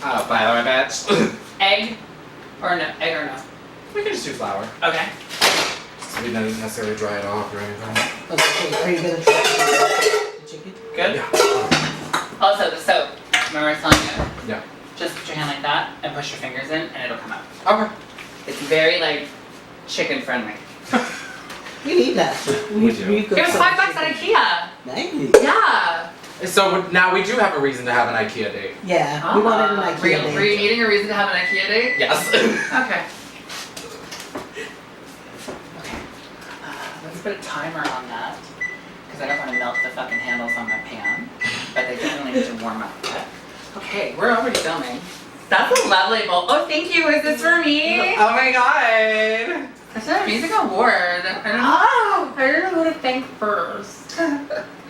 By the way, bitch. Egg or no? Egg or no? We can just do flour. Okay. So we don't necessarily dry it off or anything. Okay, are you gonna try the chicken? Good? Yeah. Also, the soap. Remember I was telling you? Yeah. Just put your hand like that and push your fingers in and it'll come out. Okay. It's very, like, chicken friendly. We need that. We do. It was $5 at IKEA. Nice. Yeah. So now we do have a reason to have an IKEA date. Yeah, we wanted an IKEA Were you date. needing a reason to have an IKEA date? Yes. Okay. Okay. Let's put a timer on that. Because I don't want to melt the fucking handles on my pan. But they definitely need to warm up a bit. Okay, we're already filming. That's a lovely bowl. Oh, thank you. Is this for me? Oh my god. That's an amazing award. I don't know who to thank first.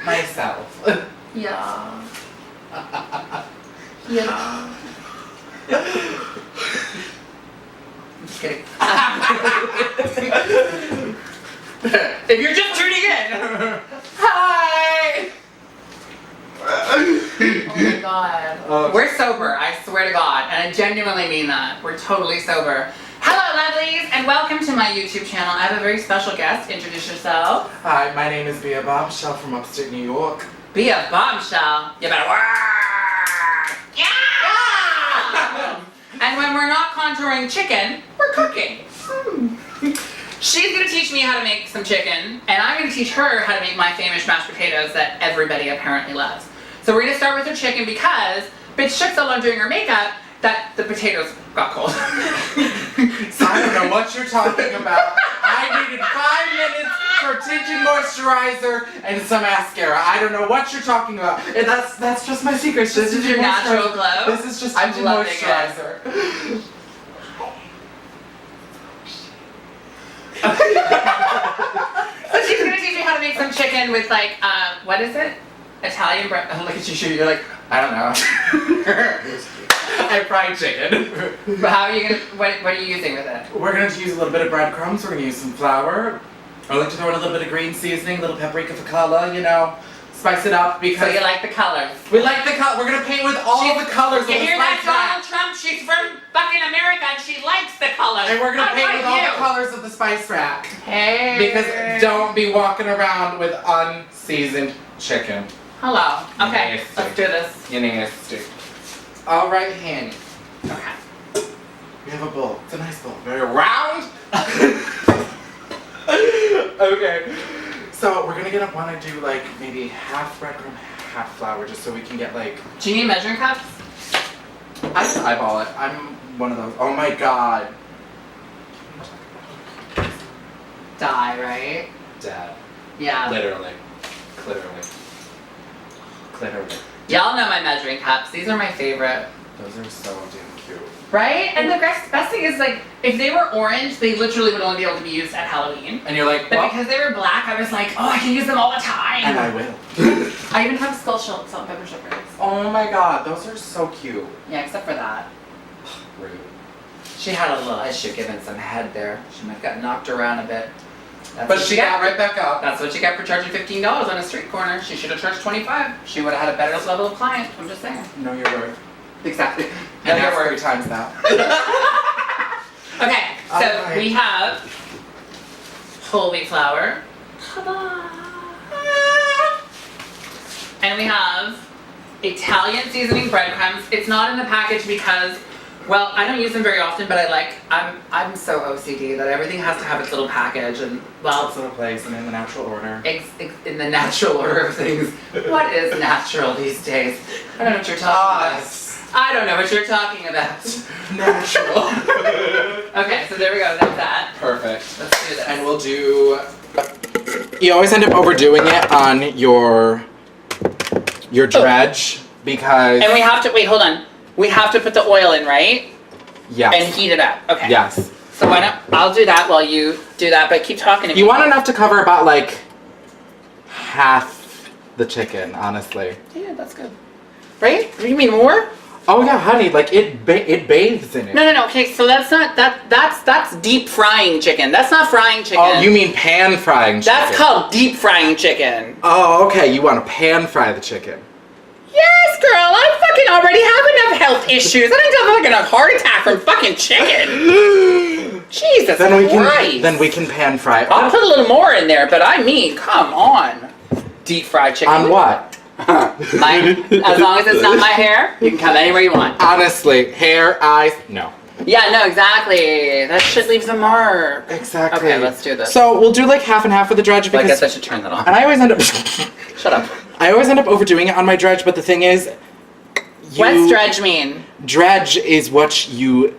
Myself. Yeah. Yeah. I'm just kidding. If you're just tuning in, hi. Oh my god. We're sober, I swear to God, and I genuinely mean that. We're totally sober. Hello, lovelies, and welcome to my YouTube channel. I have a very special guest. Introduce yourself. Hi, my name is Bea Bombshell from upstate New York. Be a bombshell. You better work. Yeah! And when we're not contouring chicken, we're cooking. She's gonna teach me how to make some chicken, and I'm gonna teach her how to make my famous mashed potatoes that everybody apparently loves. So we're gonna start with her chicken because bitch took so long doing her makeup that the potatoes got cold. I don't know what you're talking about. I needed 5 minutes for tinted moisturizer and some mascara. I don't know what you're talking about. And that's just my secret. This is your natural glow? This is just I'm tinted loving moisturizer. So she's gonna teach me how to make some chicken with like, what is it? Italian bread. Oh, look at you, you're like, I don't know. I fried chicken. But how are you gonna, what are you using with it? We're going to use a little bit of breadcrumbs. We're going to use some flour. I like to throw in a little bit of green seasoning, a little paprika for color, you know. Spice it up because So you like the colors? we like the color. We're going to paint with all the colors of You the hear that, spice rack. Donald Trump? She's from fucking America and she likes the colors. And we're going to paint Unlike with all you. the colors of the spice rack. Hey. Because don't be walking around with unseasoned chicken. Hello. Okay, Nasty. let's do this. You nasty. All right, Hanny. Okay. We have a bowl. It's a nice bowl. Very round. Okay. So we're gonna want to do like maybe half breadcrumb, half flour, just so we can get like. Do you need measuring cups? I just eyeball it. I'm one of those. Oh my god. Die, right? Dad. Yeah. Literally. Literally. Y'all know my measuring cups. These are my favorite. Those are so damn cute. Right? And the best thing is like, if they were orange, they literally would only be able to be used at Halloween. And you're like, But well, because they were black, I was like, oh, I can use them all the time. and I will. I even have skull salt and pepper shakers. Oh my god, those are so cute. Yeah, except for that. Rude. She had a little issue giving some head there. She might have got knocked around a bit. That's But what she you got get. right back up. That's what you get for charging $15 on a street corner. She should have charged $25. She would have had a better level of client. I'm just saying. Know your worth. Exactly. And Know your that's worth. 3 times that. Okay, so Alright. we have whole wheat flour. Ta-da! And we have Italian seasoning breadcrumbs. It's not in the package because, well, I don't use them very often, but I'm so OCD that everything has to have its little package and, well, Its little place and in the natural order. in the natural order of things. What is natural these days? I don't know what you're talking about. I don't know what you're talking about. Natural. Okay, so there we go. That's that. Perfect. Let's do this. And we'll do. You always end up overdoing it on your dredge because. And we have to, wait, hold on. We have to put the oil in, right? Yes. And heat it up. Okay. Yes. So why don't, I'll do that while you do that, but keep talking to me. You want enough to cover about like half the chicken, honestly. Yeah, that's good. Right? You mean more? Oh yeah, honey, like it bathes in it. No. Okay, so that's not, that's deep frying chicken. That's not frying chicken. Oh, you mean pan frying chicken? That's called deep frying chicken. Oh, okay. You want to pan fry the chicken. Yes, girl, I fucking already have enough health issues. I don't have fucking a heart attack from fucking chicken. Jesus Christ. Then we can pan fry. I'll put a little more in there, but I mean, come on. Deep fried chicken. On what? As long as it's not my hair, you can come anywhere you want. Honestly, hair, eyes, no. Yeah, no, exactly. That shit leaves a mark. Exactly. Okay, let's do this. So we'll do like half and half of the dredge Well, I because guess I should turn that off. and I always end up Shut up. I always end up overdoing it on my dredge, but the thing is What's dredge mean? Dredge is what you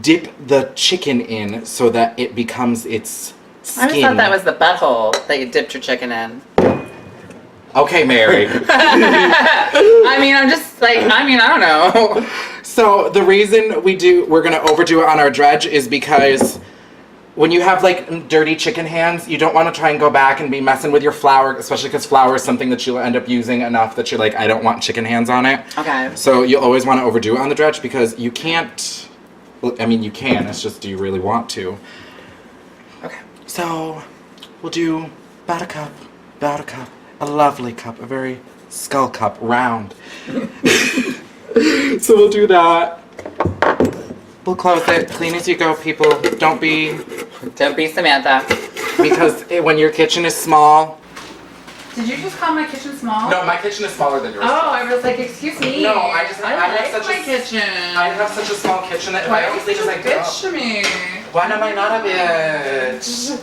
dip the chicken in so that it becomes its skin. I always thought that was the butthole that you dipped your chicken in. Okay, Mary. I mean, I'm just like, I don't know. So the reason we're gonna overdo it on our dredge is because when you have like dirty chicken hands, you don't want to try and go back and be messing with your flour, especially because flour is something that you'll end up using enough that you're like, I don't want chicken hands on it. Okay. So you always want to overdo it on the dredge because you can't, well, I mean you can, it's just do you really want to? Okay. So we'll do about a cup, a lovely cup, a very skull cup, round. So we'll do that. We'll close it, clean as you go, people. Don't be Samantha. because when your kitchen is small. Did you just call my kitchen small? No, my kitchen is smaller than yours. Oh, I was like, excuse me. No, I have like such my kitchen. I have such a small kitchen that if Why I are don't you clean such as a I go. bitch to me? Why am I not a bitch?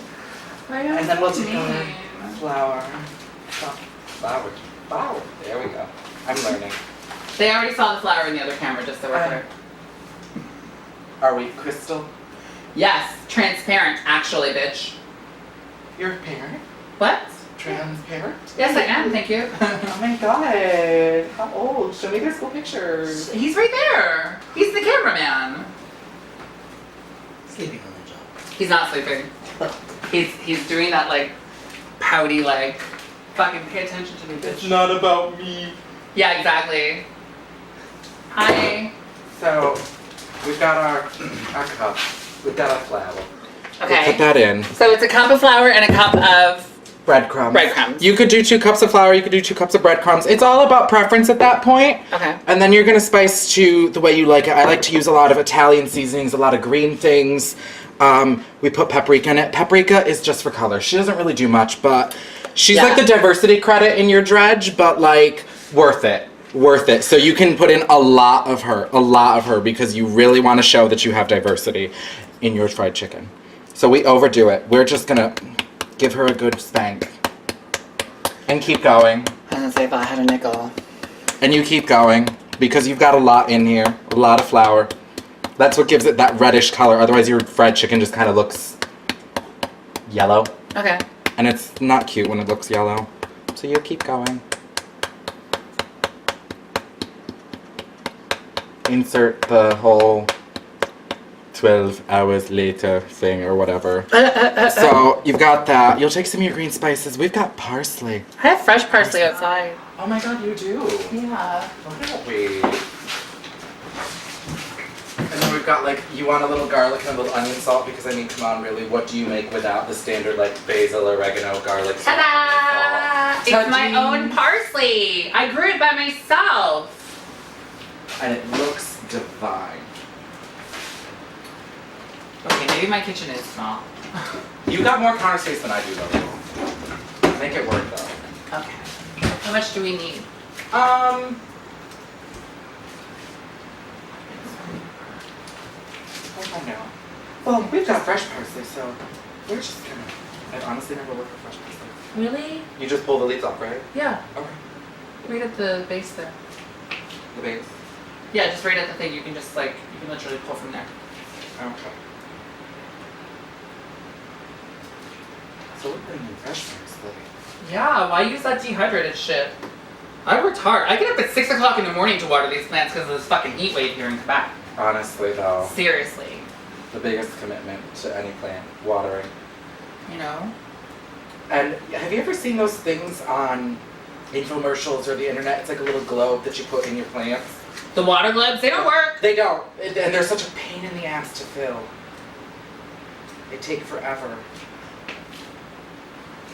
Why are you And then we'll so take mean? our flour. There we go. I'm learning. They already saw the flour in the other camera, just so we're clear. Are we crystal? Yes, transparent, actually, bitch. You're a parent? What? Transparent? Yes, I am, thank you. Oh my god. How old? Show me their school pictures. He's right there. He's the cameraman. Sleeping on the job. He's not sleeping. He's doing that like pouty like fucking pay attention to me, bitch. not about me. Yeah, exactly. Hi. So, we've got our cup. We've got our flour. We'll put Okay. that in. So it's a cup of flour and a cup of Breadcrumbs. breadcrumbs. You could do 2 cups of flour, you could do 2 cups of breadcrumbs. It's all about preference at that point. Okay. And then you're gonna spice to the way you like it. I like to use a lot of Italian seasonings, a lot of green things. We put paprika in it. Paprika is just for color. She doesn't really do much, but she's like Yeah. the diversity credit in your dredge, but like worth it. Worth it. So you can put in a lot of her because you really want to show that you have diversity in your fried chicken. So we overdo it. We're just gonna give her a good spank. And keep going. I was gonna say if I had a nickel. And you keep going because you've got a lot in here, a lot of flour. That's what gives it that reddish color. Otherwise your fried chicken just kind of looks yellow. Okay. And it's not cute when it looks yellow. So you keep going. Insert the whole 12 hours later thing or whatever. So you've got that. You'll take some of your green spices. We've got parsley. I have fresh parsley outside. Oh my god, you do. Yeah. Why don't we? And then we've got like, you want a little garlic and a little onion salt because I mean, come on, really, what do you make without the standard like basil, oregano, garlic, salt, Ta-da! onion salt? It's my own parsley. I grew it by myself. And it looks divine. Okay, maybe my kitchen is small. You got more counter space than I do though. Make it work though. Okay. How much do we need? I don't know. Well, we've got fresh parsley, so we're just gonna. I've honestly never worked with fresh parsley. Really? You just pull the leaves off, right? Yeah. Okay. Right at the base there. The base. Yeah, just right at the thing. You can just like, you can literally pull from there. Okay. So we're putting in fresh parsley. Yeah, why use that dehydrated shit? I worked hard. I get up at 6 o'clock in the morning to water these plants because of this fucking heat wave here in Quebec. Honestly, though, Seriously. the biggest commitment to any plant, watering. You know? And have you ever seen those things on infomercials or the internet? It's like a little globe that you put in your plants. The water globes, they don't work. They don't. And they're such a pain in the ass to fill. They take forever.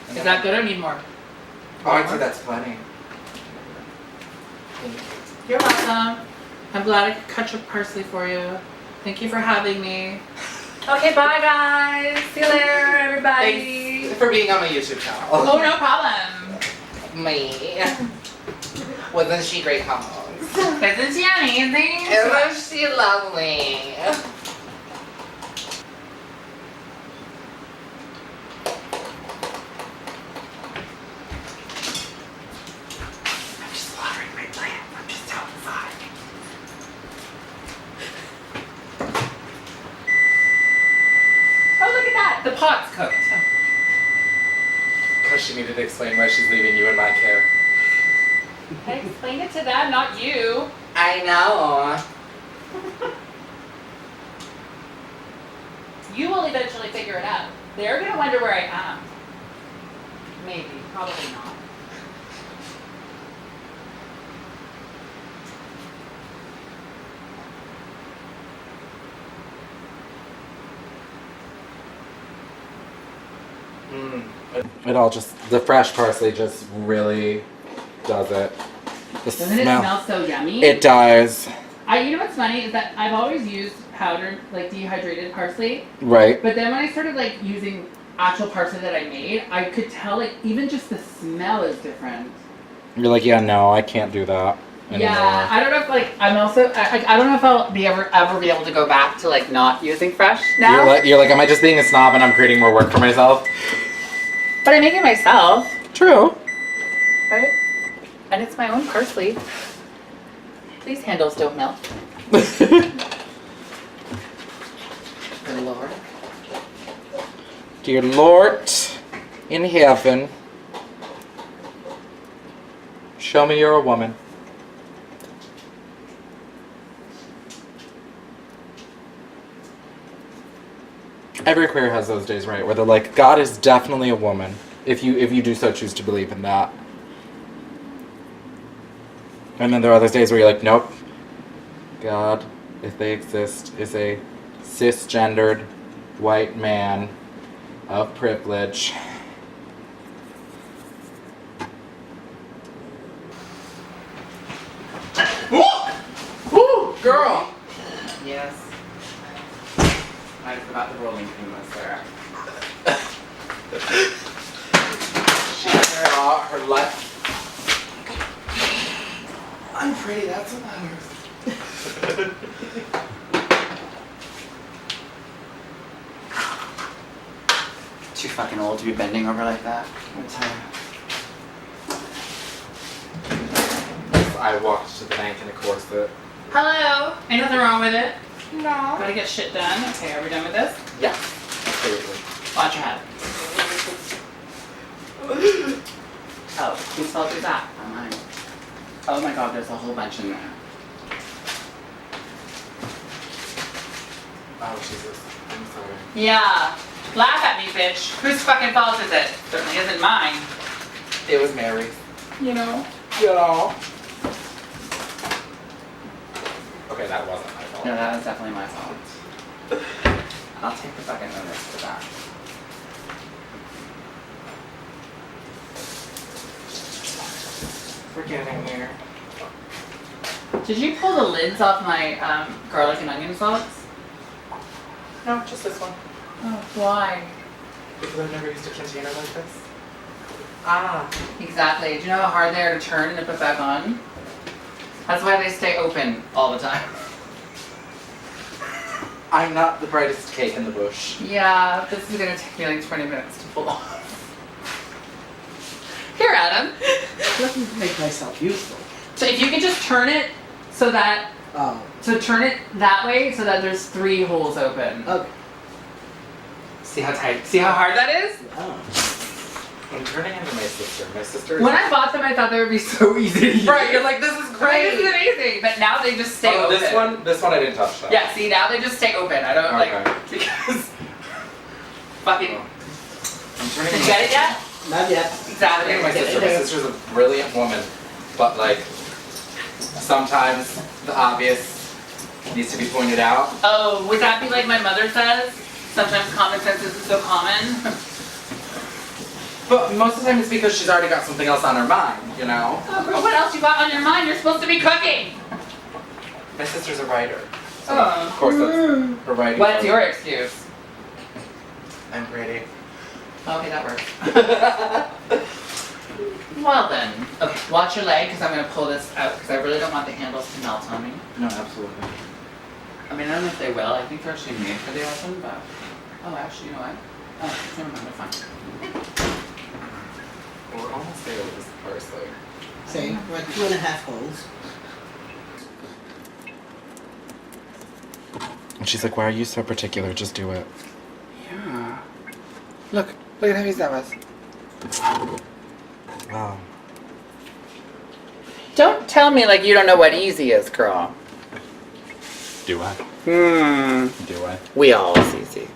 And Is then- that good or need more? Oh, I'd say that's plenty. You're welcome. I'm glad I could cut your parsley for you. Thank you for having me. Okay, bye guys. See you later, everybody. Thanks for being on my YouTube channel. Oh, no problem. Me. Wasn't she great combos? Isn't she amazing? Isn't she lovely? I'm just watering my plant. I'm just outside. Oh, look at that. The pot's cooked. Because she needed to explain why she's leaving you in my care. Hey, explain it to them, not you. I know. You will eventually figure it out. They're gonna wonder where I am. Maybe, probably not. It all just, the fresh parsley just really does it. The Doesn't it smell so yummy? It does. You know what's funny is that I've always used powdered, like dehydrated parsley, Right. but then when I started like using actual parsley that I made, I could tell like even just the smell is different. You're like, yeah, no, I can't do that anymore. Yeah, I don't know if like I'm also I don't know if I'll be ever be able to go back to like not using fresh now. You're like, am I just being a snob and I'm creating more work for myself? But I make it myself, True. right? And it's my own parsley. These handles don't melt. Good Lord. Dear Lord in heaven, show me you're a woman. Every queer has those days, right, where they're like, God is definitely a woman, if you do so choose to believe in that. And then there are those days where you're like, nope, God, if they exist, is a cisgendered white man of privilege. Woo, girl. Yes. I forgot the rolling pin was there. She got her left. I'm pretty, that's what matters. Too fucking old to be bending over like that. I'm tired. I walked to the bank in a corset. Hello. Ain't nothing wrong with it. No. Gotta get shit done. Okay, are we done with this? Yeah, absolutely. Watch your head. Oh, whose fault is that? Oh, mine. Oh my god, there's a whole bunch in there. Oh, Jesus. I'm sorry. Yeah. Laugh at me, bitch. Whose fucking fault is it? Certainly isn't mine. It was Mary. You know? Yeah. Okay, that wasn't my fault. No, that was definitely my fault. I'll take the fucking notice for that. We're getting there. Did you pull the lids off my garlic and onion sauce? No, just this one. Oh, why? Because I've never used a container like this. Ah. Exactly. Do you know how hard they are to turn and to put back on? That's why they stay open all the time. I'm not the brightest cake in the bush. Yeah, this is gonna take me like 20 minutes to pull off. Here, Adam. Let me make myself useful. So if you can just turn it so that, Oh, turn it that way so that there's 3 holes open. okay. See how tight, see how hard that is? Oh. I'm turning into my sister. My sister is... When I bought them, I thought they would be so easy to use. Right, you're like, this is Right, this is great. amazing. But now they just stay open. This one I didn't touch though. Yeah, see, now they just stay open. I don't Okay. like, because, fucking, I'm turning did you into get it yet? Not yet. Exactly. my sister. My sister's a brilliant woman, but like, sometimes the obvious needs to be pointed out. Oh, would that be like my mother says? Sometimes common sense isn't so common. But most of the time it's because she's already got something else on her mind, you know? Oh, girl, what else you got on your mind? You're supposed to be cooking. My sister's a writer. So Oh. of course that's her writing. What's your excuse? I'm pretty. Okay, that works. Well then, okay, watch your leg because I'm going to pull this out because I really don't want the handles to melt on me. No, absolutely. I mean, I don't know if they will. I think they're actually made for the oven, but... Oh, actually, you know what? Oh, never mind, they're fine. We're almost there with this parsley. See, we're at 2.5 holes. And she's like, why are you so particular? Just do it. Yeah. Look at how easy that was. Wow. Don't tell me like you don't know what easy is, girl. Do I? Hmm. Do I? We all is easy.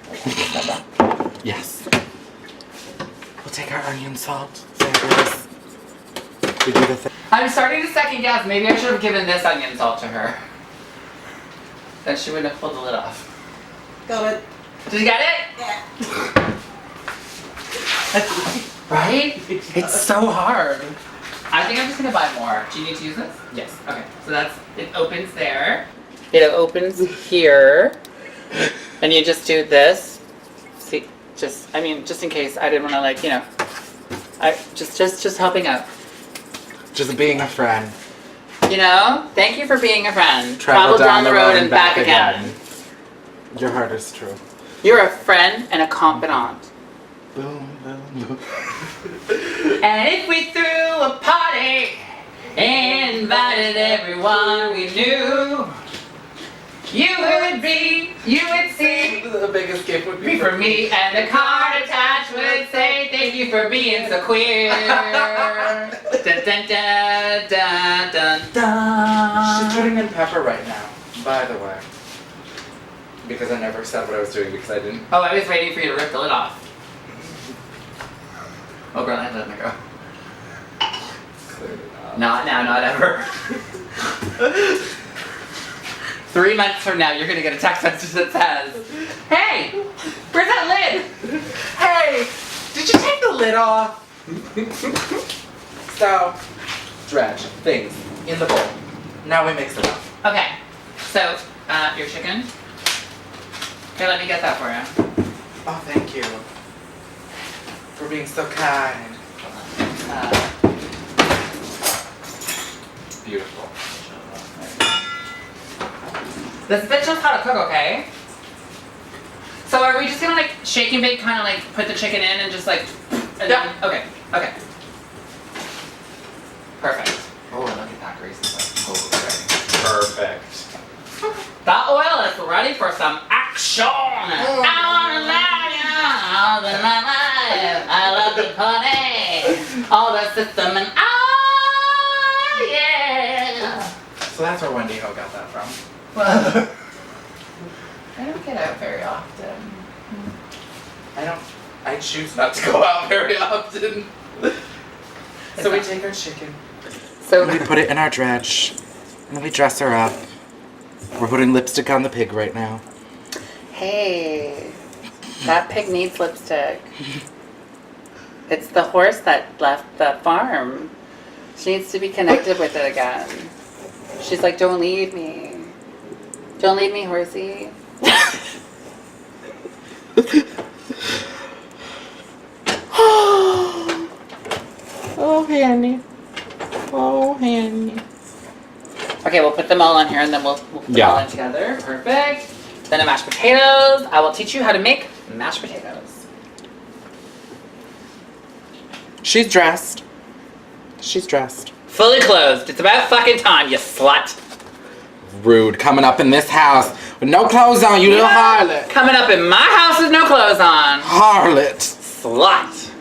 Yes. We'll take our onion salt. Fabulous. We do the thing. I'm starting to second guess. Maybe I should have given this onion salt to her. Then she wouldn't have pulled the lid off. Got it. Did you get it? Yeah. Right? It's so hard. I think I'm just gonna buy more. Do you need to use this? Yes. Okay. So it opens there. It opens here. And you just do this. See, just in case I didn't want to I just helping out. Just being a friend. You know? Thank you for being a friend. Travel down the road and back again. Your heart is true. You're a friend and a confidant. Boom, boom, boom. And if we threw a party and invited everyone we knew, you would see The biggest gift would me for me, and the card attached would say, thank you for being so queer. Dun, dun, dun, dun, dun, dun. She's turning in pepper right now, by the way. Because I never said what I was doing because I didn't. Oh, I was waiting for you to rip the lid off. Oh, girl, I had to let me go. Clearly not. Not now, not ever. 3 months from now, you're gonna get a text message that says, hey, where's that lid? Hey! Did you take the lid off? So, dredge things in the bowl. Now we mix it up. Okay, so, your chicken. Here, let me get that for you. Oh, thank you. For being so kind. Beautiful. This bitch knows how to cook, okay? So are we just gonna shake and bake, kind of put the chicken in and just and Yeah. Okay. Perfect. Oh, look at that grease. Perfect. That oil is ready for some action. I wanna love you all the night. I love the party, all the system and oh yeah. So that's where Wendy Ho got that from. Well, I don't get out very often. I choose not to go out very often. So we take our chicken. So We put it in our dredge. And we dress her up. We're putting lipstick on the pig right now. hey, that pig needs lipstick. It's the horse that left the farm. She needs to be connected with it again. She's like, don't leave me. Don't leave me, horsey. Oh, Hanny. Oh, Hanny. Okay, we'll put them all on here and then we'll put them all in together. Perfect. Then the mashed potatoes. I will teach you how to make mashed potatoes. She's dressed. She's dressed. Fully clothed. It's about fucking time, you slut. Rude, coming up in this house with no clothes on, you little harlot. Coming up in my house with no clothes on. Harlot. Slut.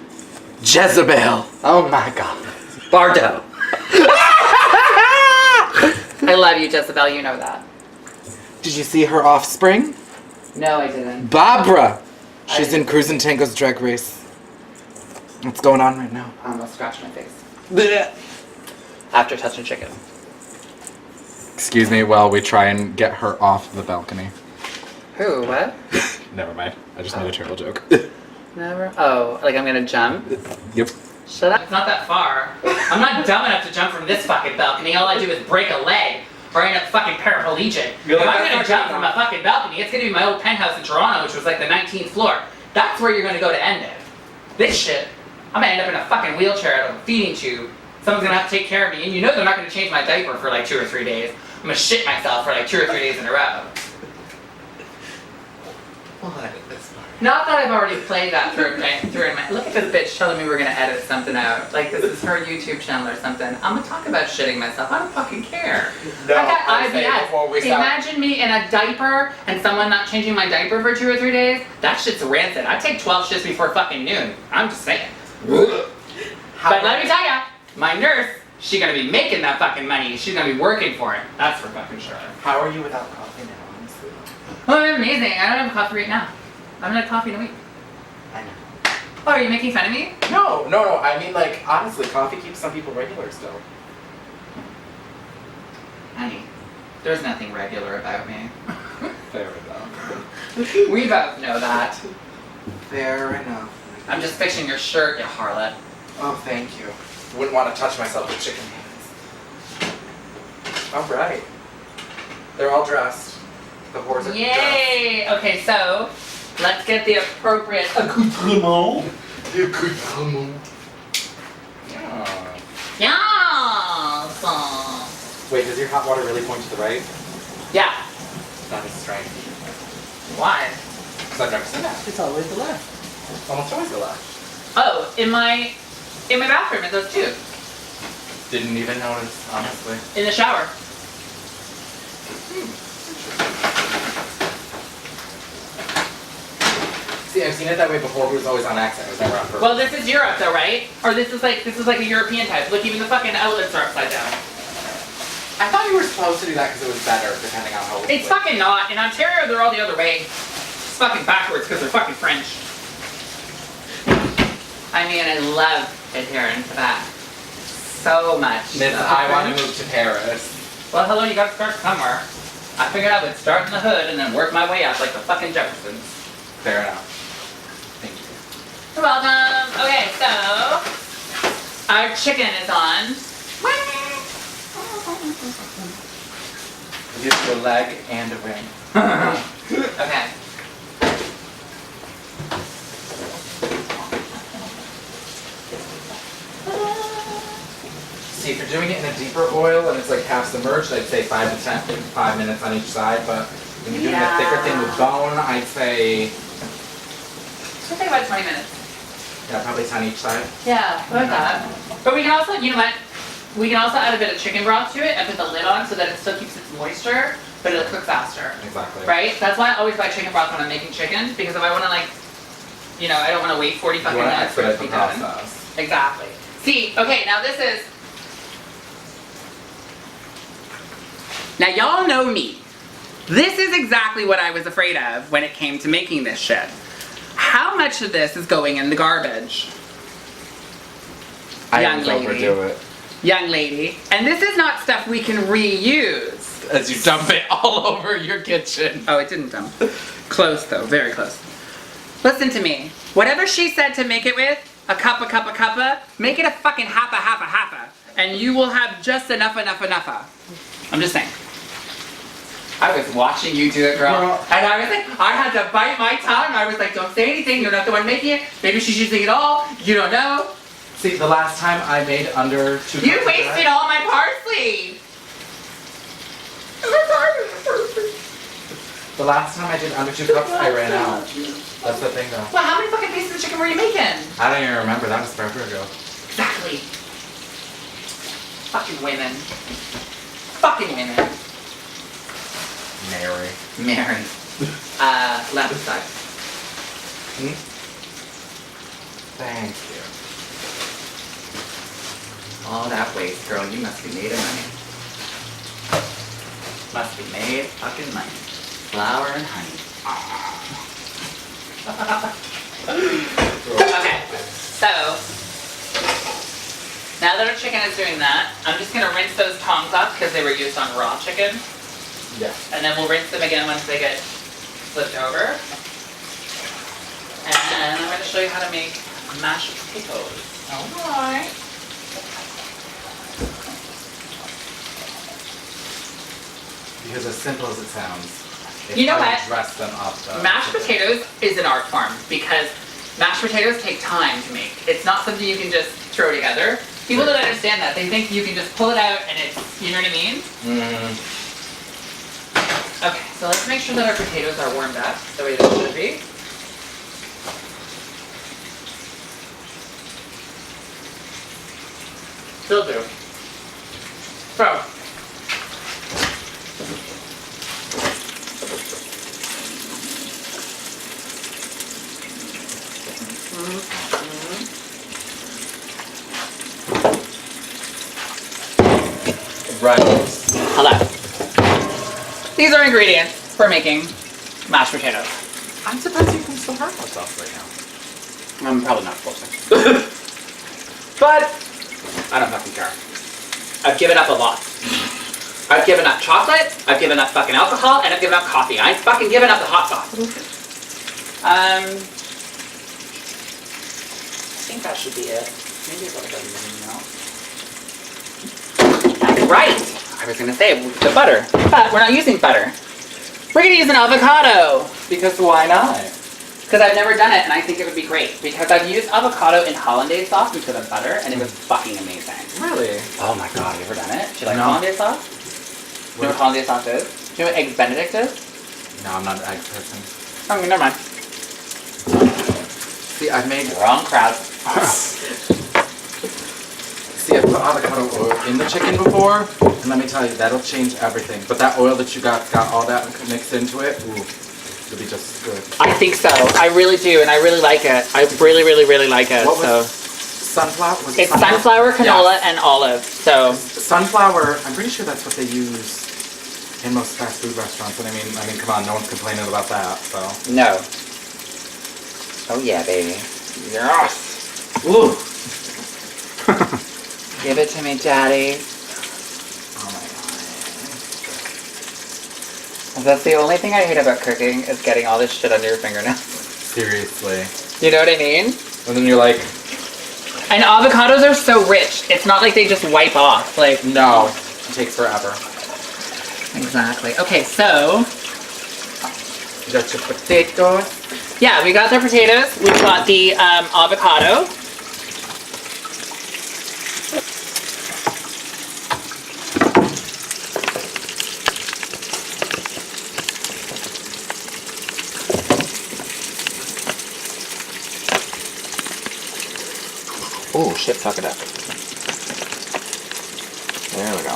Jezebel. Oh my god. Bardo. I love you, Jezebel. You know that. Did you see her offspring? No, I didn't. Barbara. She's in Cruisin' Tango's Drag Race. What's going on right now? I almost scratched my face. After touching chicken. Excuse me while we try and get her off the balcony. Who? What? Never mind. I just made a terrible joke. Never? Oh, like I'm gonna jump? Yep. Shut up. It's not that far. I'm not dumb enough to jump from this fucking balcony. All I do is break a leg or end up fucking paraplegic. You're If like, I'm "That's gonna not jump good from a fucking balcony, it's gonna be my old penthouse in Toronto, which was like the 19th floor. That's where you're gonna go to end it. This shit, I'm gonna end up in a fucking wheelchair out of a feeding tube. Someone's gonna have to take care of me, and you know they're not gonna change my diaper for like 2 or 3 days. I'm gonna shit myself for like 2 or 3 days in a row. What? That's fine. Not that I've already played that through in my. Look at this bitch telling me we're gonna edit something out. Like this is her YouTube channel or something. I'm gonna talk about shitting myself. I don't fucking care. No, I got I say before we IBS. stop. Imagine me in a diaper and someone not changing my diaper for 2 or 3 days. That shit's rancid. I take 12 shits before fucking noon. I'm just saying. But let me tell ya, my nurse, she's gonna be making that fucking money. She's gonna be working for it. That's for fucking sure. How are you without coffee now, honestly? Oh, I'm amazing. I don't have coffee right now. I haven't had coffee in a week. I know. Oh, are you making fun of me? No. I mean, like, honestly, coffee keeps some people regular still. Honey, there's nothing regular about me. Fair enough. We both know that. Fair enough. I'm just fixing your shirt, you harlot. Oh, thank you. Wouldn't want to touch myself with chicken hands. All right. They're all dressed. The whores are dressed. Yay! Okay, so let's get the appropriate Accoutrement. The accoutrement. Yeah. Yeah. Wait, does your hot water really point to the right? Yeah. That is strange. Why? Because I've never seen that. It's always the left. Almost always the left. Oh, in my bathroom it does too. Didn't even notice, honestly. In the shower. See, I've seen it that way before, but it was always on accident. It was never on purpose. Well, this is Europe though, right? Or this is like a European type. Look, even the fucking outlets are upside down. I thought you were supposed to do that because it was better, depending on how it It's fucking not. In Ontario, they're all the other way. It's fucking backwards because they're fucking French. I mean, I love adhering to that so much. Miss, I want to move to Paris. Well, hello, you gotta start somewhere. I figured I would start in the hood and then work my way up like the fucking Jeffersons. Fair enough. Thank you. You're welcome. Okay, so our chicken is on. Gives you a leg and a ring. Okay. See, if you're doing it in a deeper oil and it's like half submerged, I'd say 5 to 10, 5 minutes on each side. But when you're doing a thicker thing with bone, I'd say, Should take about 20 minutes. yeah, probably 10 each side. Yeah, like that. But we can also, you know what? We can also add a bit of chicken broth to it and put the lid on so that it still keeps its moisture, but it'll cook faster. Exactly. Right? That's why I always buy chicken broth when I'm making chicken, because if I want to like, you know, I don't want to wait 40 You fucking want to minutes for it expedite to the be done. process. Exactly. See, okay, now this is. Now y'all know me. This is exactly what I was afraid of when it came to making this shit. How much of this is going in the garbage? I Young always lady. overdo it. Young lady. And this is not stuff we can reuse. As you dump it all over your kitchen. Oh, it didn't dump. Close though, very close. Listen to me. Whatever she said to make it with, a cuppa, make it a fucking happa. And you will have just enough. I'm just saying. I was watching you do it, girl. And I was like, I had to bite my tongue. I was like, don't say anything, you're not the one making it. Maybe she's using it all, you don't know. See, the last time I made under 2 cups You of wasted bread- all my parsley. The last time I did under 2 cups, I ran out. That's the thing though. Well, how many fucking pieces of chicken were you making? I don't even remember, that was forever ago. Exactly. Fucking women. Mary. Mary. Left side. Thank you. All that waste, girl. You must be made of money. Must be made fucking money. Flour and honey. Okay, so now that our chicken is doing that, I'm just gonna rinse those tongs off because they were used on raw chicken, Yeah. and then we'll rinse them again once they get flipped over. And I'm going to show you how to make mashed potatoes. Alright. Because as simple as it sounds, it's You know how what? dress them up. Mashed potatoes is an art form because mashed potatoes take time to make. It's not something you can just throw together. People don't understand that. They think you can just pull it out and it's, you know what I mean? Okay, so let's make sure that our potatoes are warmed up the way they should be. Still do. So, Right. hello. These are ingredients for making mashed potatoes. I'm surprised you can still hurt myself right now. I'm probably not supposed to. But I don't fucking care. I've given up a lot. I've given up chocolate, I've given up fucking alcohol, and I've given up coffee. I ain't fucking given up the hot sauce. I think that should be it. Maybe a little bit of milk. That's right. I was gonna say the butter, but we're not using butter. We're gonna use an avocado because why not? Because I've never done it and I think it would be great because I've used avocado in hollandaise sauce instead of butter and it was fucking amazing. Really? Oh my god, have you ever done it? Do you like No. hollandaise sauce? Do you know what hollandaise sauce is? Do you know what eggs benedict is? No, I'm not an egg person. Oh, never mind. See, I've made. Wrong crowd. See, I put avocado oil in the chicken before, and let me tell you, that'll change everything. But that oil that you got all that mixed into it, ooh, it'll be just good. I think so. I really do, and I really like it. I really, really, really like it. What was So sunflower? Was it it's sunflower, canola, Yeah. and olive. So Sunflower, I'm pretty sure that's what they use in most fast food restaurants. And I mean, come on, no one's complaining about that, so. no. Oh yeah, baby. Yes. Ooh. Give it to me, daddy. Oh my god. That's the only thing I hate about cooking is getting all this shit under your fingernails. Seriously. You know what I mean? And then you're like, And avocados are so rich. It's not like they just wipe off. Like, no, it takes forever. exactly. Okay, so You got your potatoes. yeah, we got the potatoes. We've got the avocado. Oh shit, fuck it up. There we go.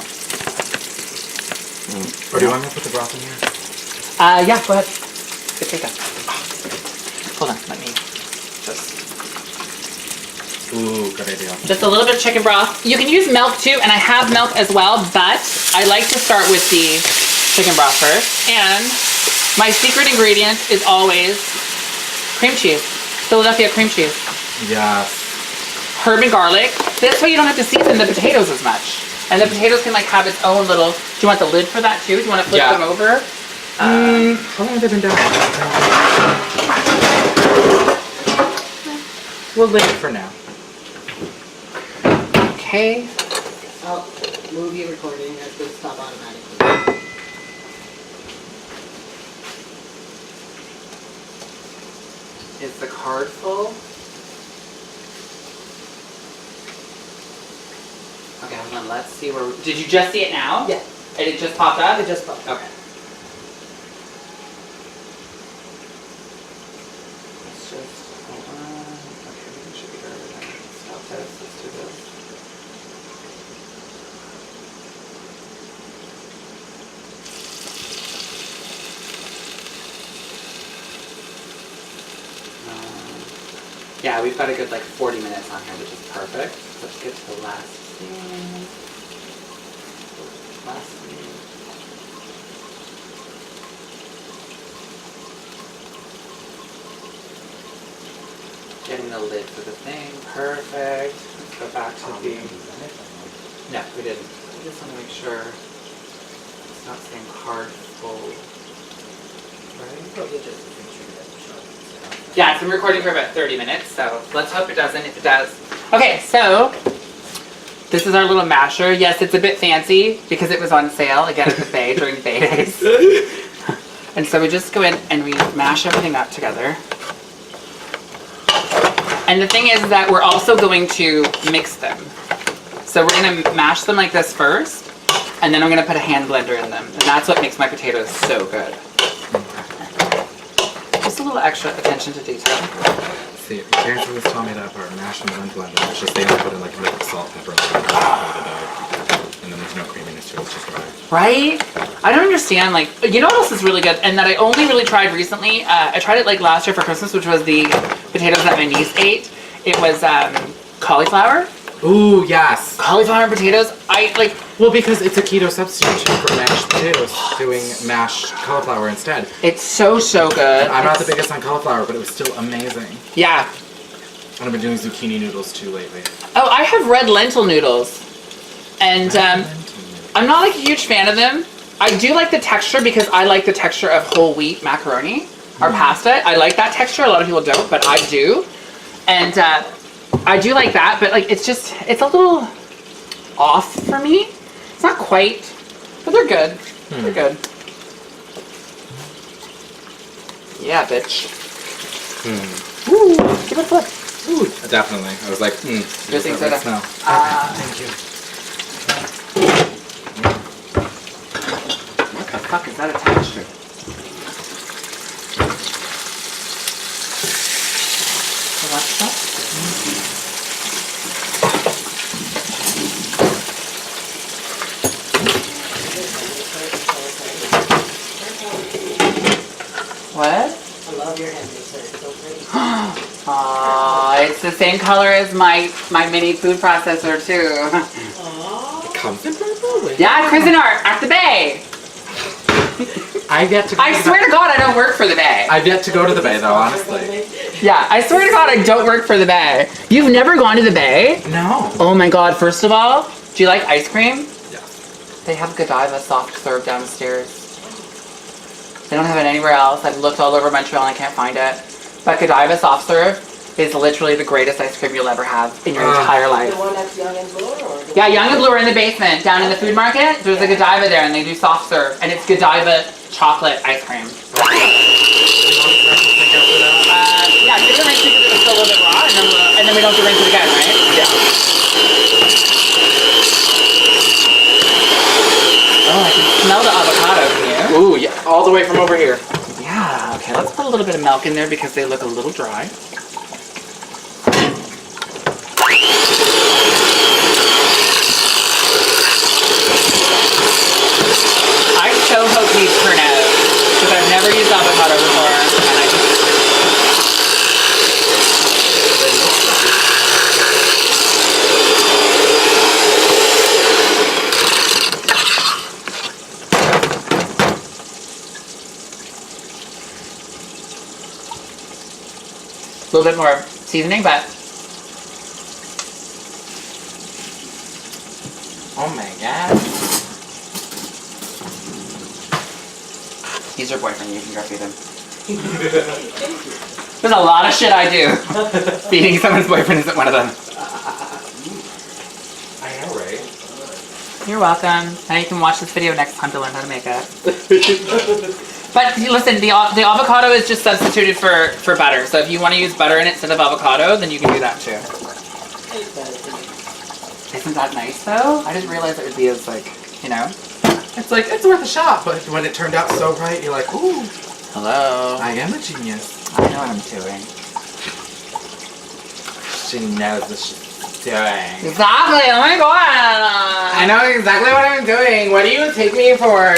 Or do you want me to put the broth in here? Yeah, go ahead. Just take that. Hold on, let me just... Ooh, good idea. Just a little bit of chicken broth. You can use milk too, and I have milk as well, but I like to start with the chicken broth first. And my secret ingredient is always cream cheese. Philadelphia cream cheese. Yes. Herb and garlic. This way you don't have to season the potatoes as much. And the potatoes can like have its own little... Do you want the lid for that too? Do you want to flip them over? How long have they been down? We'll leave it for now. Okay. I'll move your recording. That's going to stop automatically. Is the card full? Okay, hold on. Let's see where... Did you just see it now? Yeah. And it just popped up? It just popped up. Okay. Let's just... Hold on. Okay, everything should be better than stop this. Let's do this. Yeah, we've got a good like 40 minutes on here, which is perfect. Let's get to the last scene. Last scene. Getting the lid for the thing, perfect. Let's go back to the... No, we didn't. I just want to make sure it's not saying card full. Right? Probably just make sure you have the shot. Yeah, it's been recording for about 30 minutes, so let's hope it doesn't if it does. Okay, so this is our little masher. Yes, it's a bit fancy because it was on sale again at the Bay during the Bay days. And so we just go in and we mash everything up together. And the thing is that we're also going to mix them. So we're going to mash them like this first, and then I'm going to put a hand blender in them. And that's what makes my potatoes so good. Just a little extra attention to detail. See, parents always tell me that part, mash and blend blender. It's just they only put in like a bit of salt, pepper, and then there's no creaminess to it, it's just dry. Right? I don't understand, like, you know what else is really good and that I only really tried recently? I tried it like last year for Christmas, which was the potatoes that my niece ate. It was cauliflower. Ooh, yes. Cauliflower and potatoes. Well, because it's a keto substitution for mashed potatoes, doing mashed cauliflower instead. It's so, so good. I'm not the biggest on cauliflower, but it was still amazing. Yeah. And I've been doing zucchini noodles too lately. Oh, I have red lentil noodles. And I'm not like a huge fan of them. I do like the texture because I like the texture of whole wheat macaroni or pasta. I like that texture. A lot of people don't, but I do. And I do like that, but like it's a little off for me. It's not quite, but they're good. They're good. Yeah, bitch. Ooh, give it a flip. Ooh, definitely. I was like, Good thing so. smell. Thank you. What the fuck is that attached to? What? I love your hand mixer. It's so pretty. Aw, it's the same color as my mini food processor too. Aww. It comes in purple. Yeah, Cuisinart at the Bay. I've yet to go I to swear to God, I don't work for the Bay. I've yet to go to the Bay though, honestly. Yeah, I swear to God, I don't work for the Bay. You've never gone to the Bay? No. Oh my God, first of all, do you like ice cream? Yes. They have Godiva soft serve downstairs. They don't have it anywhere else. I've looked all over Montreal and I can't find it. But Godiva soft serve is literally the greatest ice cream you'll ever have in your entire life. The one that's Young and Bloor? Or the Yeah, Young and Blue are in the basement, down in the food market. There's a Godiva there and they do soft serve. And it's Godiva chocolate ice cream. Yeah, give it a rinse because it's still a little bit raw and then we don't have to rinse it again, right? Yeah. Oh, I can smell the avocado from here. Ooh, yeah. All the way from over here. Yeah, okay, let's put a little bit of milk in there because they look a little dry. I so hope these turn out because I've never used avocado before and I just... A little bit more seasoning, but Oh my god. he's your boyfriend, you can go feed him. There's a lot of shit I do. Feeding someone's boyfriend isn't one of them. I know, right? You're welcome. Now you can watch this video next time to learn how to make it. But listen, the avocado is just substituted for butter. So if you want to use butter in it instead of avocado, then you can do that too. Isn't that nice though? I didn't realize it would be as like, you know. It's like, it's worth a shot, but when it turned out so right, you're like, ooh, Hello. I am a genius. I know what I'm doing. She knows what she's doing. Exactly. Oh my God. I know exactly what I'm doing. What do you take me for?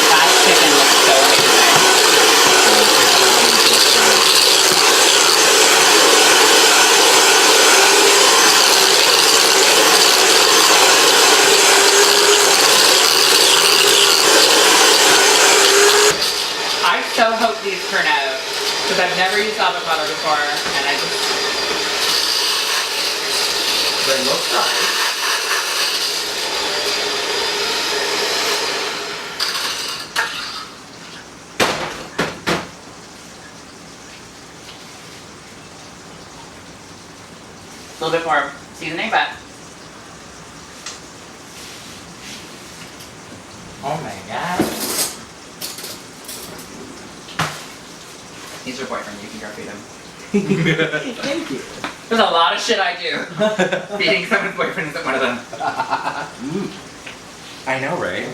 That chicken looks so amazing. I so hope these turn out because I've never used avocado before and I just they look right. A little bit more seasoning, but Oh my god. he's your boyfriend. You can go feed him. Thank you. There's a lot of shit I do. Feeding someone's boyfriend isn't one of them. I know, right?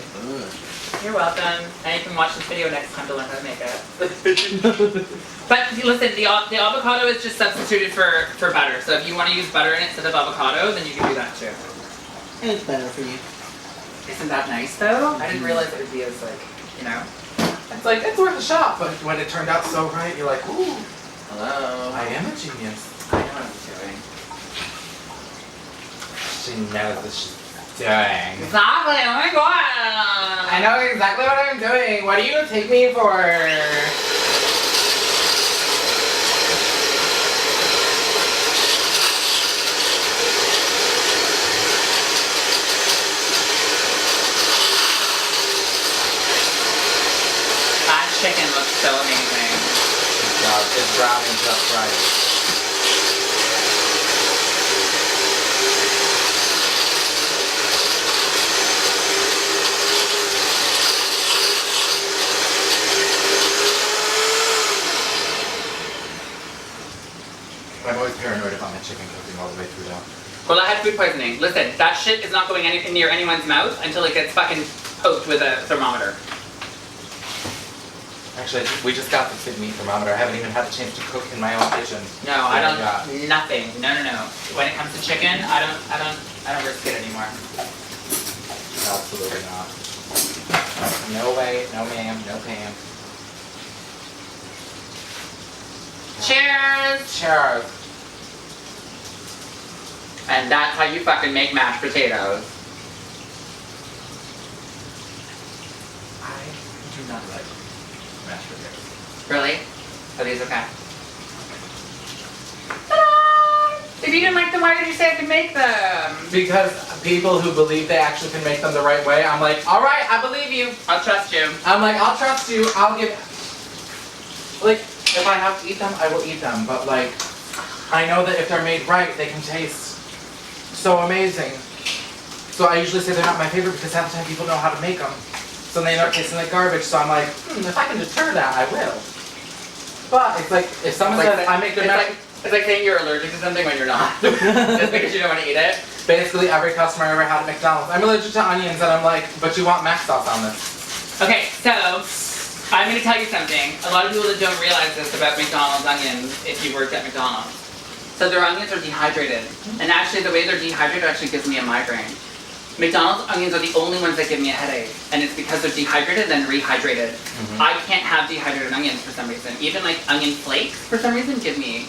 You're welcome. And you can watch this video next time to learn how to make it. But listen, the avocado is just substituted for butter. So if you want to use butter in it instead of avocado, then you can do that too. And it's better for you. Isn't that nice though? I didn't realize it would be as like, you know. It's like, it's worth a shot, but when it turned out so right, you're like, ooh, Hello. I am a genius. I know what I'm doing. She knows what she's doing. Exactly. Oh my god. I know exactly what I'm doing. What do you take me for? That chicken looks so amazing. Good job. It's browning just right. I'm always paranoid about my chicken cooking all the way through though. Well, I had food poisoning. Listen, that shit is not going near anyone's mouth until it gets fucking poked with a thermometer. Actually, we just got the Fit Meat thermometer. I haven't even had a chance to cook in my own kitchen. No, I don't. Nothing. No. When it comes to chicken, I don't risk it anymore. Absolutely not. No way, no ma'am, no Pam. Cheers! Cheers. And that's how you fucking make mashed potatoes. I do not like mashed potatoes. Really? Are these okay? Ta-da! If you didn't like them, why did you say I could make them? Because people who believe they actually can make them the right way, I'm like, alright, I believe you. I'll trust you. I'm like, I'll trust you, I'll give... Like, if I have to eat them, I will eat them. But like, I know that if they're made right, they can taste so amazing. So I usually say they're not my favorite because half the time people know how to make them. So they end up tasting like garbage. So I'm like, if I can deter that, I will. But it's like, if someone says I make good mashed... It's like saying you're allergic to something when you're not. Just because you don't want to eat it. Basically, every customer I ever had at McDonald's, I'm allergic to onions, and I'm like, but you want mac sauce on this. Okay, so I'm going to tell you something. A lot of people that don't realize this about McDonald's onions if you worked at McDonald's. So their onions are dehydrated. And actually the way they're dehydrated actually gives me a migraine. McDonald's onions are the only ones that give me a headache. And it's because they're dehydrated and rehydrated. I can't have dehydrated onions for some reason. Even like onion flakes for some reason give me.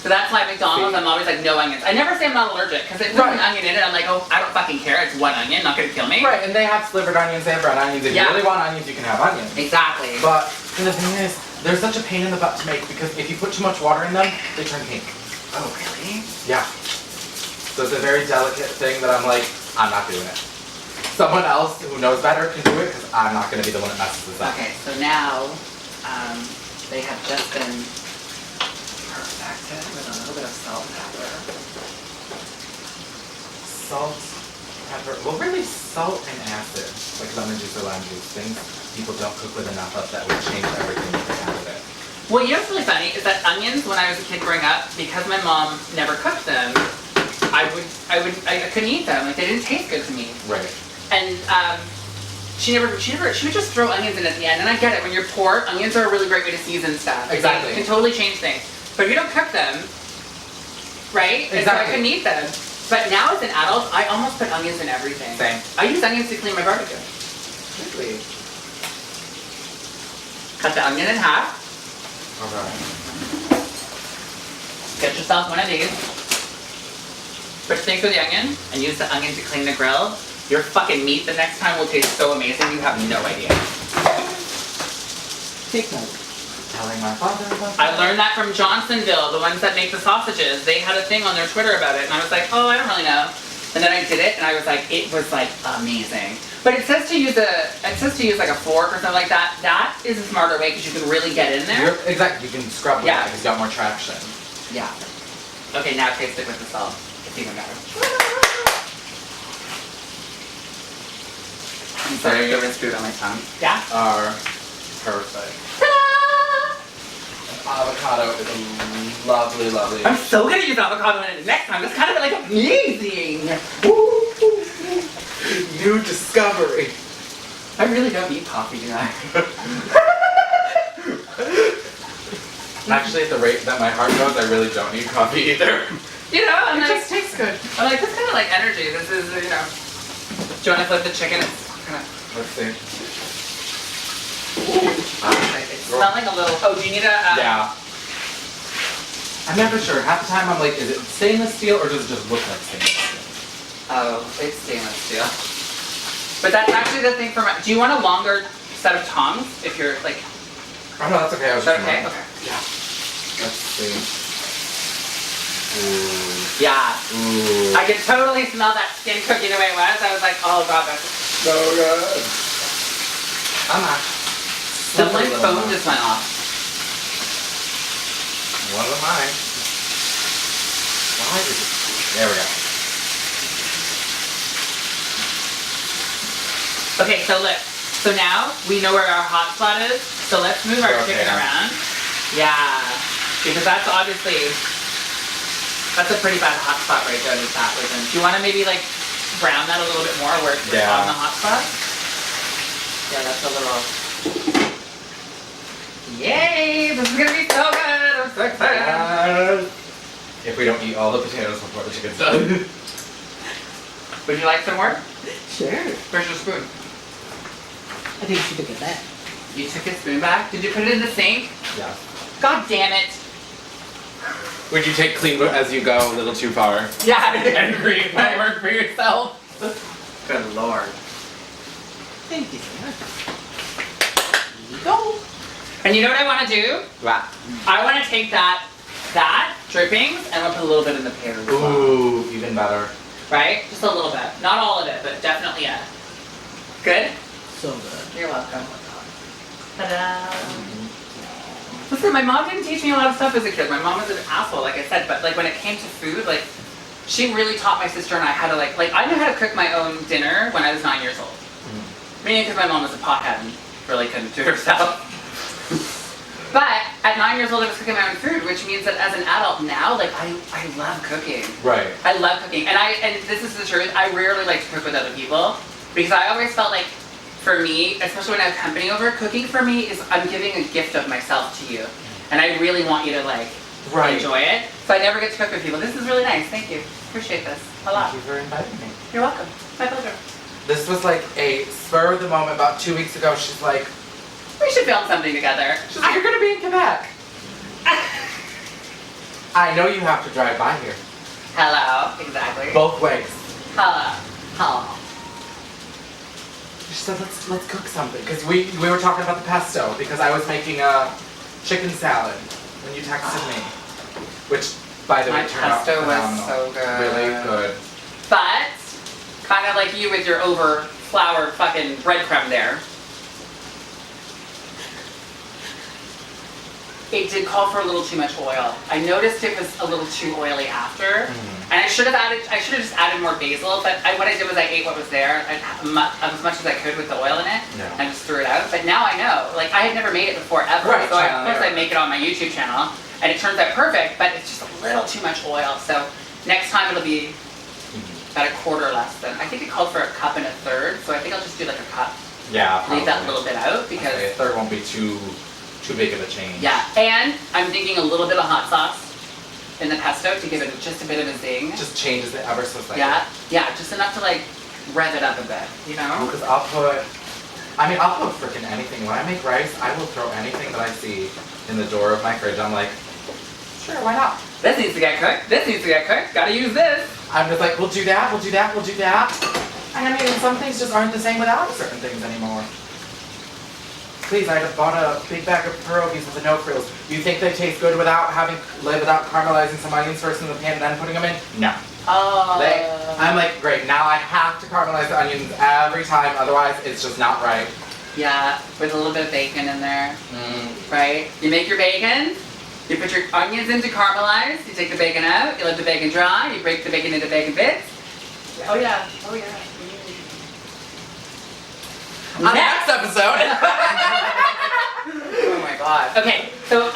So that's why at McDonald's I'm always like no onions. I never say I'm not allergic because if there's an onion in it I'm like, oh, I don't fucking care. It's one onion, not going to kill me. Right, and they have slivered onions, they have red onions. If you really want onions, you can have onions. Exactly. But the thing is, they're such a pain in the butt to make because if you put too much water in them, they turn pink. Oh, really? Yeah. So it's a very delicate thing that I'm like, I'm not doing it. Someone else who knows better can do it because I'm not going to be the one that messes this up. Okay, so now they have just been perfected with a little bit of salt and pepper. Salt, pepper, well really salt and acid, like lemon juice or lime juice, things people don't cook with enough of that would change everything that they add with it. Well, you know what's really funny is that onions, when I was a kid growing up, because my mom never cooked them, I couldn't eat them. Like they didn't taste good to me. Right. And she would just throw onions in at the end. And I get it, when you're poor, onions are a really great way to season stuff. Exactly. It can totally change things. But if you don't cook them, right? Exactly. And so I couldn't eat them. But now as an adult, I almost put onions in everything. Same. I use onions to clean my barbecue. Really? Cut the onion in half. Alright. Get yourself one of these. Put steak with the onion and use the onion to clean the grill. Your fucking meat the next time will taste so amazing you have no idea. Take note. telling my father about I learned that from Johnsonville, the ones that make the sausages. They had a thing on their Twitter about it, and I was like, oh, I don't really know. And then I did it, and I was like, it was like amazing. But it says to use like a fork or something like that. That is a smarter way because you can really get in there. Exactly, you can scrub with Yeah. it because you got more traction. Yeah. Okay, now taste it with the salt. It's even better. I'm sorry, there is food on my tongue. Yeah. Are perfect. Avocado is a lovely, lovely. I'm so gonna use avocado in it next time. That's kind of like amazing. New discovery. I really don't need coffee, do I? Actually, at the rate that my heart goes, I really don't need coffee either. You know, I'm It like, just tastes good. I'm like, this kind of like energy. This is, you know. Do you want to flip the chicken? It's kind of. Let's see. It's smelling a little. Oh, do you need a? Yeah. I'm never sure. Half the time I'm like, is it stainless steel or does it just look like stainless steel? Oh, it's stainless steel. But that's actually the thing for my. Do you want a longer set of tongs? If you're like. Oh no, that's okay. I was Is that just okay? wondering. Okay. Yeah. Let's see. Ooh. Yeah. Ooh. I could totally smell that skin cooking the way it was. I was like, oh god, that's So good. I'm not. the my phone just went off. One of mine. Why is it? There we go. Okay, so look. So now we know where our hot spot is. So let's move our Okay. chicken around. Yeah. Because that's obviously that's a pretty bad hot spot right there with that with them. Do you want to maybe like brown that a little bit more where it's Yeah. on the hot spot? Yeah, that's a little. Yay! This is gonna be so good! I'm so excited! If we don't eat all the potatoes before the chicken's done. Would you like some more? Sure. Where's your spoon? I think you should look at that. You took your spoon back? Did you put it in the sink? Yeah. God damn it! Would you take clean as you go a little too far? Yeah, and create my work for yourself. Good lord. Thank you so much. Go. And you know what I want to do? Wow. I want to take that drippings and I'll put a little bit in the pear as well. Ooh, even better. Right? Just a little bit. Not all of it, but definitely a. Good? So good. You're welcome. Ta-da. Listen, my mom didn't teach me a lot of stuff as a kid. My mom was an asshole, like I said, but like when it came to food, like she really taught my sister and I how to like I knew how to cook my own dinner when I was 9 years old. Mainly because my mom was a pothead and really couldn't do it herself. But at 9 years old, I was cooking my own food, which means that as an adult now, like I love cooking. Right. I love cooking, and this is the truth. I rarely like to cook with other people because I always felt like, for me, especially when I have company over, cooking for me is I'm giving a gift of myself to you, and I really want you to like enjoy it. So I never get to cook with people. This is really nice. Thank you. Appreciate this a lot. Thank you for inviting me. You're welcome. My pleasure. This was like a spur of the moment. About 2 weeks ago, she's like, We should film something together. she's like, you're gonna be in Quebec. I know you have to drive by here. Hello. Exactly. Both ways. Hello. Hello. She said, let's cook something. Because we were talking about the pesto, because I was making a chicken salad when you texted me. Which, by the way, My turned out pesto was phenomenal. so good. Really good. But, kind of like you with your over-floured fucking breadcrumb there. It did call for a little too much oil. I noticed it was a little too oily after. And I should have just added more basil, but what I did was I ate what was there, as much as I could with the oil in it, Yeah. and just threw it out. But now I know, like I had never made it before ever, Right, so of trial and course I error. make it on my YouTube channel, and it turns out perfect, but it's just a little too much oil. So next time it'll be about a quarter less than, I think it called for a cup and a third, so I think I'll just do like a cup. Yeah, probably. Leave that little bit out, Okay, because, a third won't be too big of a change. yeah. And I'm thinking a little bit of hot sauce in the pesto to give it just a bit of a zing. Just changes it ever so slightly. Yeah, just enough to like rev it up a bit, you know? Because I'll put freaking anything. When I make rice, I will throw anything that I see in the door of my fridge. I'm like, sure, why not? This needs to get cooked, this needs to get cooked, gotta use this. I'm just like, we'll do that, we'll do that, we'll do that. And I mean, some things just aren't the same without certain things anymore. please, I bought a big bag of pierogies with the no frills. You think they taste good without caramelizing some onions first in the pan and then putting them in? No. Oh. I'm like, great, now I have to caramelize the onions every time, otherwise it's just not right. Yeah, with a little bit of bacon in there, right? You make your bacon, you put your onions in to caramelize, you take the bacon out, you let the bacon dry, you break the bacon into bacon bits. Oh yeah, oh yeah. On the next episode. Oh my god. Okay, so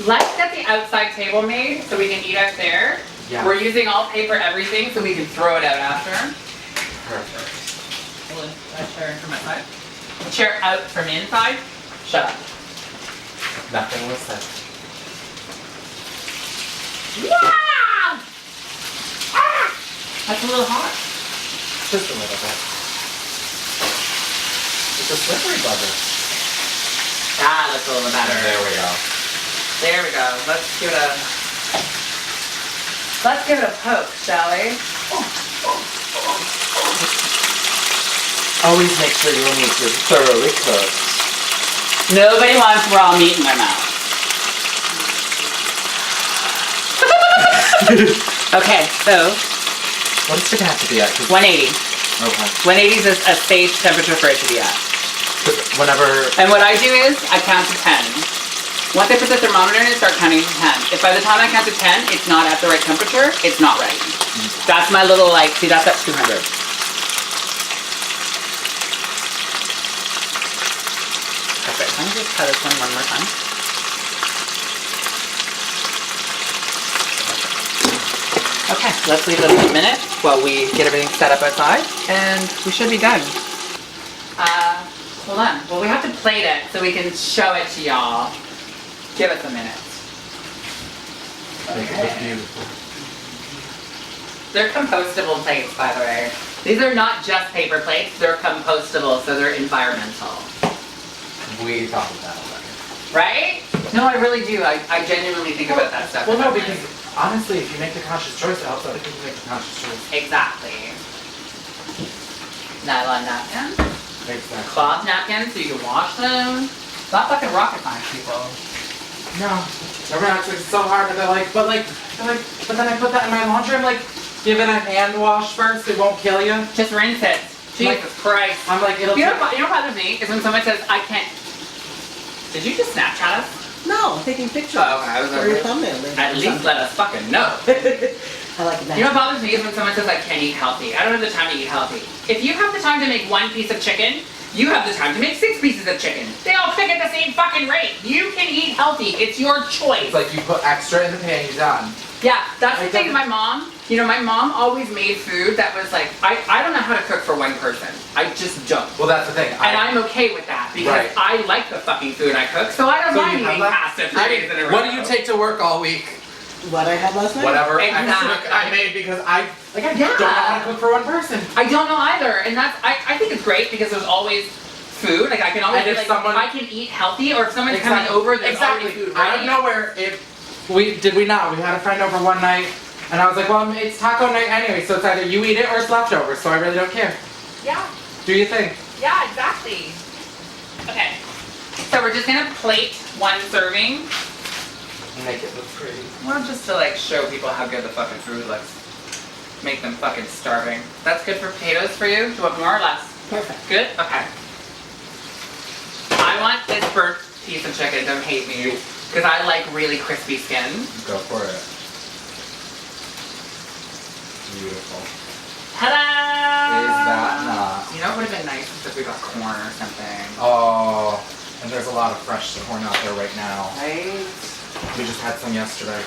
let's get the outside table made so we can eat out there. Yeah. We're using all paper everything so we can throw it out after. Perfect. Hold on, a chair from outside. A chair out from inside. Shut up. Nothing was said. Yeah! Ah! That's a little hot. Just a little bit. It's a slippery bugger. That looks a little better. There we go. There we go. Let's give it a poke, shall we? Always make sure your meat is thoroughly cooked. Nobody wants raw meat in their mouth. Okay, so What's the chicken have to be at? 180. Okay. 180 is a safe temperature for it to be at. Whenever... And what I do is I count to 10. Once I put the thermometer in, I start counting to 10. If by the time I count to 10, it's not at the right temperature, it's not ready. That's my little like, see that's at 200. Perfect. Let me just cut this one more time. Okay, let's leave it a minute while we get everything set up outside, and we should be done. Hold on. Well, we have to plate it so we can show it to y'all. Give us a minute. Make it look beautiful. They're compostable plates, by the way. These are not just paper plates, they're compostable, so they're environmental. We thought of that already. Right? No, I really do. I genuinely think about that stuff. Well, no, because honestly, if you make the conscious choice, it helps other people make the conscious choice. Exactly. Nylon napkin. Exactly. Cloth napkins so you can wash them. It's not fucking rocket science, people. No. Everyone acts like it's so hard, and they're like, but then I put that in my laundry, I'm like, give it a hand wash first, it won't kill you. Just rinse it. Jesus Christ. I'm like, it'll You know take... what bothers me is when someone says, I can't. Did you just Snapchat us? No, I'm taking pictures. Oh, okay, I was for like, your thumbnail. later at or least something. let us fucking know. I like that. You know what bothers me is when someone says I can't eat healthy. I don't have the time to eat healthy. If you have the time to make one piece of chicken, you have the time to make 6 pieces of chicken. They all cook at the same fucking rate. You can eat healthy. It's your choice. It's like you put extra in the pan, you're done. Yeah, that's the Like thing. that- My mom, you know, my mom always made food that was like, I don't know how to cook for one person. I just don't. Well, that's the thing. And I'm okay with that because Right. I like the fucking food I cook, so I don't So mind you have eating that? pasta 3 days in a row. What do you take to work all week? What I had last night? Whatever Exactly. extra I made because I Yeah. don't know how to cook for one person. I don't know either, and that's I think it's great because there's always food. Like I can always And be if like, someone- I can eat healthy, or if someone's coming over, there's already food Out ready. of nowhere, we not. We had a friend over one night, and I was like, well, it's taco night anyway, so it's either you eat it or it's leftovers, so I really don't care. Yeah, Do you think? yeah, exactly. Okay, so we're just gonna plate 1 serving. Make it look pretty. Well, just to like show people how good the fucking food looks. Make them fucking starving. That's good for potatoes for you? Do you want more or less? Perfect. Good? Okay. I want this burnt piece of chicken, don't hate me. Because I like really crispy skin. Go for it. Beautiful. Ta-da! Is that not? You know what would have been nice if we got corn or something. Oh, and there's a lot of fresh corn out there right now. Right? We just had some yesterday.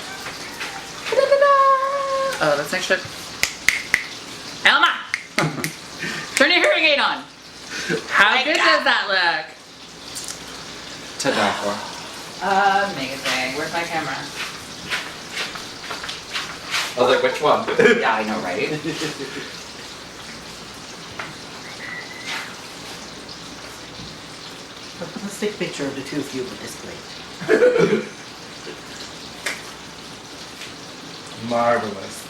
Oh, that's next shit. Elma! Turn your hearing aid on. How good does that look? To die for. Amazing. Where's my camera? I was like, which one? Yeah, I know, right? Let's take a picture of the two of you with this plate. Marvelous.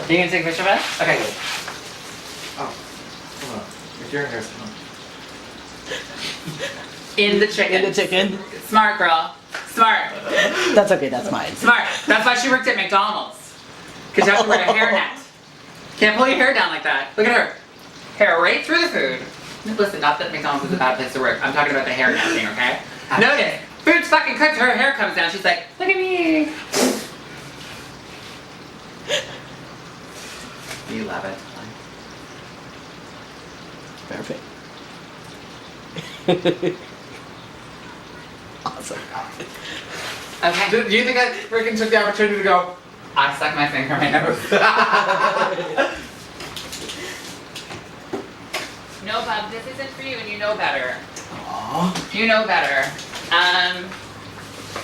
You gonna take a picture of it? Okay, good. Oh, hold on. If your hair's on. In the chicken. In the chicken. Smart girl. Smart. That's okay, that's mine. Smart. That's why she worked at McDonald's. Because you have to wear a hairnet. Can't pull your hair down like that. Look at her. Hair right through the food. Listen, not that McDonald's is a bad place to work. I'm talking about the hairnet thing, okay? Notice, food's fucking cooked, her hair comes down. She's like, look at me. You love it. Perfect. Awesome. Okay. Do you think I freaking took the opportunity to go, I stuck my finger in my nose. No, Bob, this isn't for you and you know better. aww. You know better.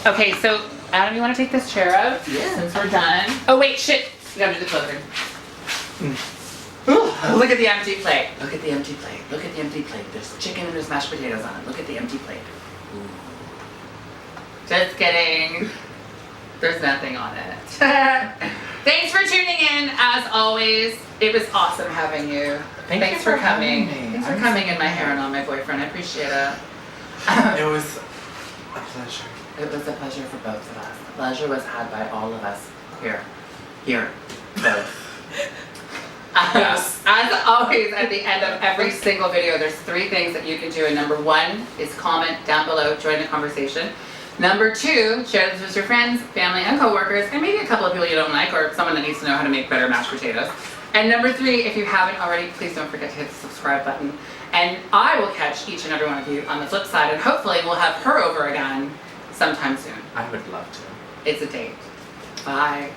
Okay, so Adam, you want to take this chair out? Yeah. Since we're done. Oh wait, shit. You gotta do the closing. Look at the empty plate. Look at the empty plate. Look at the empty plate. There's chicken and there's mashed potatoes on it. Look at the empty plate. Ooh. Just kidding. There's nothing on it. Thanks for tuning in, as always. It was awesome having you. Thanks for coming. Thanks for coming in my hair and on my boyfriend. I appreciate it. It was a pleasure. It was a pleasure for both of us. Pleasure was had by all of us here. Here. Both. Yes. As always, at the end of every single video, there's 3 things that you can do. And number 1 is comment down below, join the conversation. Number 2, share this with your friends, family, and coworkers, and maybe a couple of people you don't like, or someone that needs to know how to make better mashed potatoes. And number 3, if you haven't already, please don't forget to hit the subscribe button. And I will catch each and every one of you on the flip side, and hopefully we'll have her over again sometime soon. I would love to. It's a date. Bye.